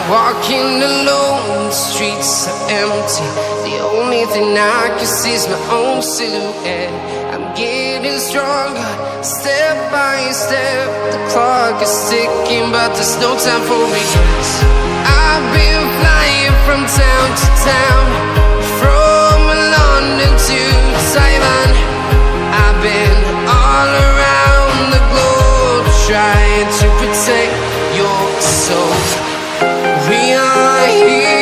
Walking alone, the streets are empty. The only thing I can see is my own silhouette. I'm getting stronger, step by step. The clock is ticking, but there's no time for regrets. I've been flying from town to town, from London to Taiwan. I've been all around the globe, trying to protect your soul. We are here.